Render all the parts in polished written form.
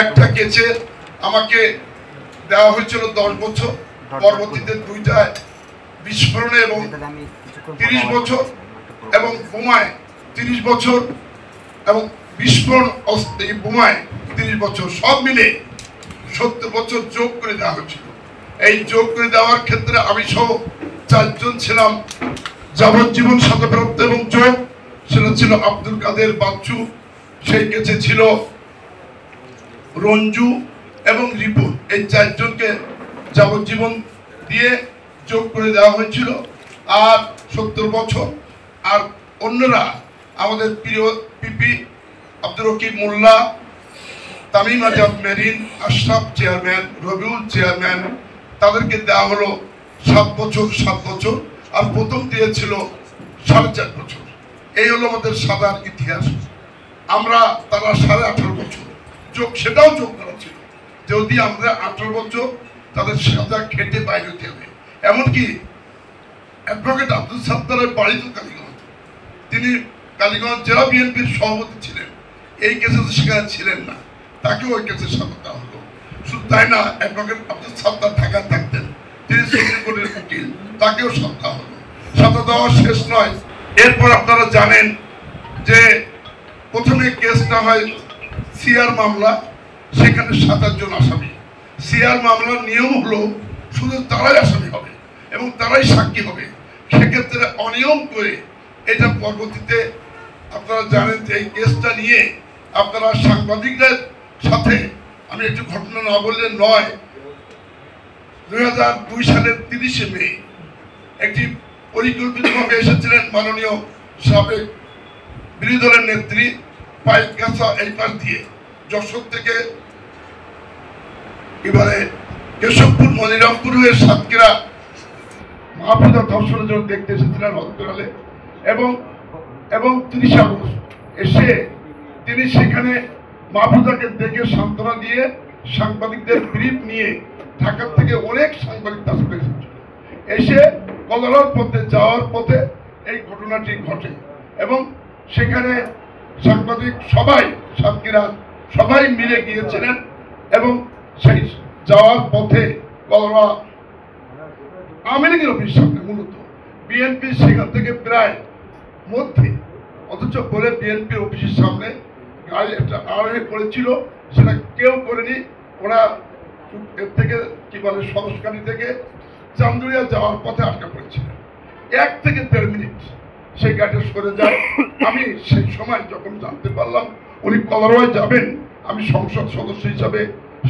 একটা কেসে আমাকে দেওয়া হয়েছিল 10 বছর, পরবর্তীতে 2টায় বিস্ফোরণে এবং 30 বছর এবং বোমায় 30 বছর এবং বিস্ফোরণ বোমায় 30 বছর, সব মিলে 70 বছর যোগ করে দেওয়া হয়েছিল। এই যোগ করে দেওয়ার ক্ষেত্রে আমি সহ 4 জন ছিলাম যাবজ্জীবন সাজাপ্রাপ্ত এবং যোগ সেটা ছিল আব্দুল কাদের বাচ্চু, সেই কেসে ছিল রঞ্জু এবং রিপুন। এই 4 জনকে যাবজ্জীবন দিয়ে যোগ করে দেওয়া হয়েছিল আর 70 বছর। আর অন্যরা আমাদের প্রিয় PP Abdur Rakib Mollah, Tamim Azad Marin, Ashraf chairman, Rabiul chairman, তাদেরকে দেওয়া হলো 7 বছর 7 বছর, আর প্রথম দিয়েছিল 4.5 বছর। এই হলো আমাদের সাদার ইতিহাস। আমরা তারা 18.5 বছর যোগ, সেটাও যোগ করা ছিল যদি আমরা 18 বছর তাদের সাজা খেটে বাইরে হতে হবে। এমনকি অ্যাডভোকেট আব্দুল সাত্তারের বাড়ি তো কালীগঞ্জ, তিনি কালীগঞ্জ জেলা বিএনপির সভাপতি ছিলেন, এই কেসে সেখানে ছিলেন না, তাকেও ওই কেসে সাজা দেওয়া হলো। শুধু তাই না, অ্যাডভোকেট আব্দুল সাত্তার ঢাকায় থাকতেন, তিনি সুপ্রিম কোর্টের উকিল, তাকেও সাজা হলো। সাজা দেওয়া শেষ নয়, এরপর আপনারা জানেন যে প্রথমে কেসটা হয় সিআর মামলা, সেখানে 27 জন আসামি। সিআর মামলার নিয়ম হলো শুধু তারাই আসামি হবে এবং তারাই সাক্ষী হবে। সেক্ষেত্রে অনিয়ম করে এটা পরবর্তীতে আপনারা জানেন যে এই কেসটা নিয়ে আপনারা সাংবাদিকদের সাথে, আমি একটু ঘটনা না বললে নয়, 2002 সালের 30শে মে একটি পরিকল্পিতভাবে এসেছিলেন মাননীয় সাবেক বিরোধী দলের নেত্রী পাইকগাছা এই পাশ দিয়ে যশোর থেকে এবারে কেশবপুর মনিরামপুর হয়ে সাতক্ষীরা মাহফুজা ধর্ষণের জন্য দেখতে এসেছিলেন হসপিটালে এবং 30 আগস্ট এসে তিনি সেখানে মাহফুজাকে দেখে সান্ত্বনা দিয়ে সাংবাদিকদের ব্রিফ নিয়ে ঢাকা থেকে অনেক সাংবাদিক তার সাথে এসে কলরার পথে যাওয়ার পথে এই ঘটনাটি ঘটে এবং সেখানে সাংবাদিক সবাই সাতক্ষীরা সবাই মিলে গিয়েছিলেন এবং সেই যাওয়ার পথে কলরা আওয়ামী লীগের অফিস সামনে, মূলত বিএনপি সেখান থেকে প্রায় মধ্যে, অথচ বলে বিএনপির অফিসের সামনে গাড়ি একটা আড়াই করেছিল, সেটা কেউ করেনি। ওরা এর থেকে কি বলে সংস্কারী থেকে চান্দুরিয়া যাওয়ার পথে আটকা পড়েছিল। 1 থেকে 1.5 মিনিট সেই গাড়িটা সরে যায়। আমি সেই সময় যখন জানতে পারলাম উনি কলরায় যাবেন, আমি সংসদ সদস্য হিসাবে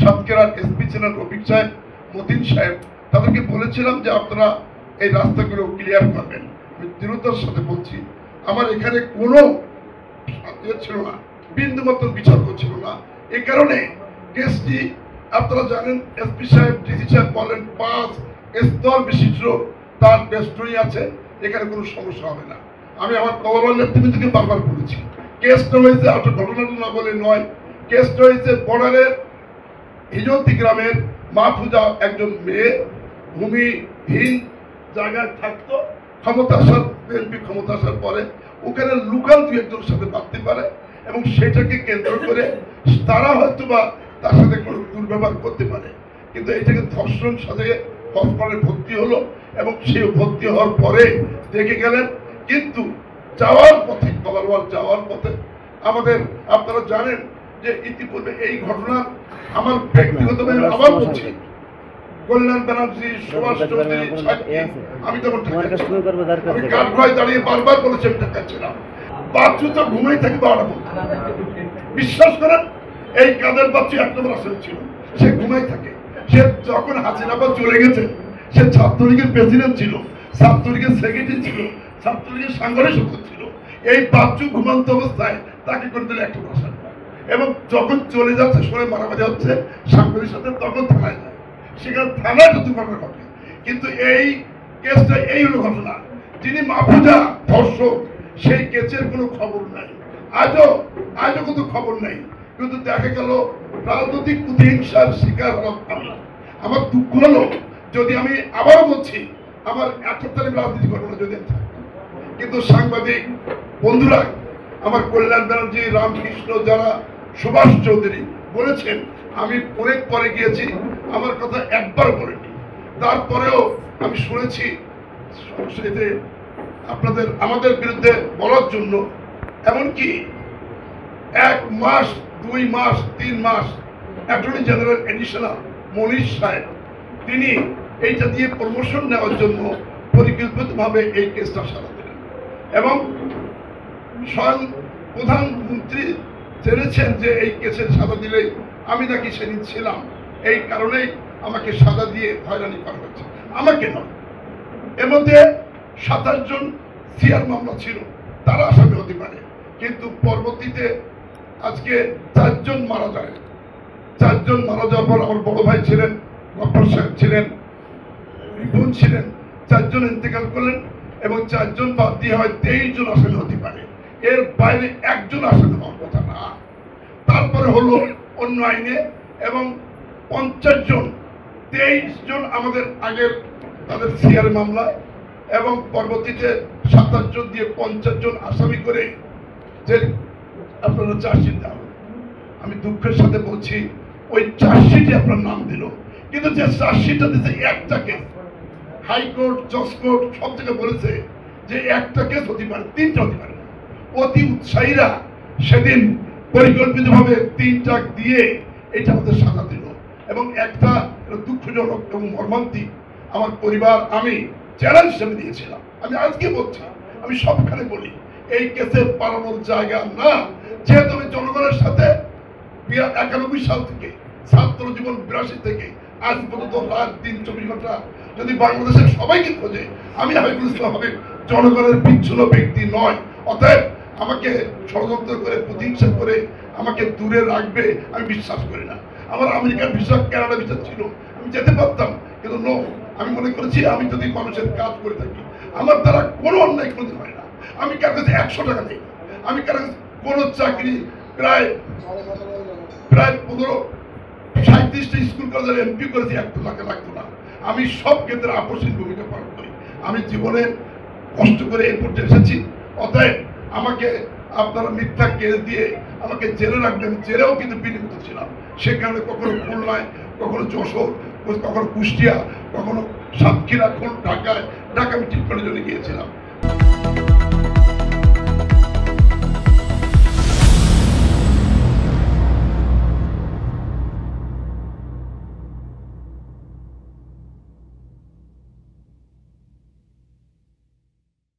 সাতক্ষীরার এসপি ছিলেন রফিক সাহেব, মতিন সাহেব, তাদেরকে বলেছিলাম যে আপনারা এই রাস্তাগুলো ক্লিয়ার করবেন। আমি দৃঢ়তার সাথে বলছি, আমার এখানে কোনো ছিল না, বিন্দু মাত্র বিতর্ক ছিল না। এই কারণে কেসটি আপনারা জানেন, এসপি সাহেব ডিসি সাহেব বলেন 5 স্তর বিশিষ্ট তার বেষ্টনী আছে, এখানে কোনো সমস্যা হবে না। আমি আমার কলরার নেতৃত্বকে বারবার বলেছি, কেসটা হয়েছে একটা ঘটনাটা না বলে নয়, কেসটা হয়েছে বর্ডারের হিজন্তি গ্রামের মাহফুজা একজন মেয়ে ভূমিহীন জায়গায় থাকতো, ক্ষমতা আসার বিএনপি ক্ষমতা আসার পরে ওখানে লোকাল 2-1জনের সাথে বাঁধতে পারে এবং সেটাকে কেন্দ্র করে তারা হয়তো বা তার সাথে কোনো দুর্ব্যবহার করতে পারে, কিন্তু এটাকে ধর্ষণ সাথে হসপিটালে ভর্তি হলো এবং সে ভর্তি হওয়ার পরে দেখে গেলেন। কিন্তু যাওয়ার পথে কলারওয়াল যাওয়ার পথে আমাদের, আপনারা জানেন যে ইতিপূর্বে এই ঘটনা আমার ব্যক্তিগতভাবে আবার বলছি, কল্যাণ ব্যানার্জি, সুভাষ চৌধুরী, আমি তখন কাঠগড়ায় দাঁড়িয়ে বারবার বলেছি আমি ঢাকাচ্ছিলাম, বাচ্চু তো ঘুমাই থাকে 12টা পর্যন্ত। বিশ্বাস করেন, এই কাদের বাচ্চু 1 নম্বর আসলে ছিল, সে ঘুমাই থাকে। সে যখন হাসিনাবাদ চলে গেছে, সে ছাত্রলীগের প্রেসিডেন্ট ছিল, ছাত্রলীগের সেক্রেটারি ছিল, ছাত্রলীগের সাংগঠনিক সদস্য ছিল। এই বাচ্চু ঘুমান্ত অবস্থায় তাকে করে দিলে 1 নম্বর আসে এবং যখন চলে যাচ্ছে সবাই মারামারি হচ্ছে সাংবাদিকের সাথে, তখন থানায় যায়, সেখানে থানায় যদি ঘটনা ঘটে। কিন্তু এই কেসটা এই হলো ঘটনা, যিনি মাহফুজা ধর্ষক সেই কেসের কোনো খবর নাই, আজও কিন্তু খবর নেই। কিন্তু দেখা গেল রাজনৈতিক প্রতিহিংসার শিকার হলাম আমি। আমার দুঃখ হলো, যদি আমি আবারও বলছি, আমার 71 রাজনীতি ঘটনা যদি থাকতাম, কিন্তু সাংবাদিক বন্ধুরা, আমার কল্যাণ ব্যানার্জি, রামকৃষ্ণ, যারা সুভাষ চৌধুরী, বলেছেন, আমি অনেক পরে গিয়েছি, আমার কথা একবার বলেনি। তারপরেও আমি শুনেছি সংসদে আপনাদের আমাদের বিরুদ্ধে বলার জন্য, এমনকি 1 মাস 2 মাস 3 মাস অ্যাটর্নি জেনারেল এডিশনাল মনীষ সাহেব তিনি এইটা দিয়ে প্রমোশন নেওয়ার জন্য পরিকল্পিতভাবে এই কেসটা সারা দিলেন। এবং স্বয়ং প্রধানমন্ত্রী জেনেছেন যে এই কেসের সাজা দিলেই আমি নাকি সেদিন ছিলাম, এই কারণেই আমাকে সাজা দিয়ে হয়রানি করা হয়েছে। আমাকে নয়, এর মধ্যে 27 জন সিআর মামলা ছিল, তারা আসামি হতে পারে, কিন্তু পরবর্তীতে আজকে 4 জন মারা যায়। 4 জন মারা যাওয়ার পর আমার বড় ভাই ছিলেন, গফর সাহেব ছিলেন, রিপন ছিলেন, 4 জন ইন্তেকাল করলেন এবং 4 জন বাদ দিয়ে হয় 23 জন আসামি হতে পারে, এর বাইরে একজন আসামি হওয়ার কথা না। তারপরে হলো অন্য আইনে এবং 50 জন, 23 জন আমাদের আগের তাদের সিআর মামলায় এবং পরবর্তীতে 27 জন দিয়ে 50 জন আসামি করে যে আপনারা চার্জশিট দেওয়া। আমি দুঃখের সাথে বলছি, ওই চার্জশিটে আপনার নাম দিল, কিন্তু যে চার্জশিটটা দিচ্ছে একটা কেস, হাইকোর্ট জজ কোর্ট সব থেকে বলেছে যে একটা কেস হতে পারে, 3টা হতে পারে না। অতি উৎসাহীরা সেদিন পরিকল্পিতভাবে 3টা দিয়ে এটা আমাদের সাজা দিল এবং একটা দুঃখজনক এবং মর্মান্তিক। আমার পরিবার, আমি চ্যালেঞ্জ হিসেবে দিয়েছিলাম, আমি আজকে বলছি, আমি সবখানে বলি এই কেসে পালানোর জায়গা না। যেহেতু আমি জনগণের সাথে 91 সাল থেকে ছাত্র জীবন 82 থেকে আজ পর্যন্ত রাত দিন 24 ঘন্টা যদি বাংলাদেশের সবাইকে খোঁজে, আমি হাবিবুল ইসলাম হাবিব জনগণের বিচ্ছিন্ন ব্যক্তি নয়। অতএব আমাকে ষড়যন্ত্র করে প্রতিহিংসা করে আমাকে দূরে রাখবে আমি বিশ্বাস করি না। আমার আমেরিকার ভিসা, কানাডা ভিসা ছিল, আমি যেতে পারতাম, কিন্তু নো, আমি মনে করেছি আমি যদি মানুষের কাজ করে থাকি, আমার দ্বারা কোনো অন্যায় কোনোদিন হয় না। আমি কার কাছে 100 টাকা নেই, আমি কার কাছে কোনো চাকরি প্রায় 15-37টা স্কুল কলেজের এমপি করেছি, 1 টাকা লাগতো না। আমি সব ক্ষেত্রে আপসীন ভূমিকা পালন করি। আমি জীবনে কষ্ট করে এই পর্যায়ে এসেছি। অতএব আমাকে আপনারা মিথ্যা কেস দিয়ে আমাকে জেলে রাখবেন, জেলেও কিন্তু বিনীত ছিলাম। সেখানে কখনো খুলনায়, কখনো যশোর, কখনো কুষ্টিয়া, কখনো সাতক্ষীরা, ঢাকায় আমি ট্রিটমেন্টের জন্য গিয়েছিলাম।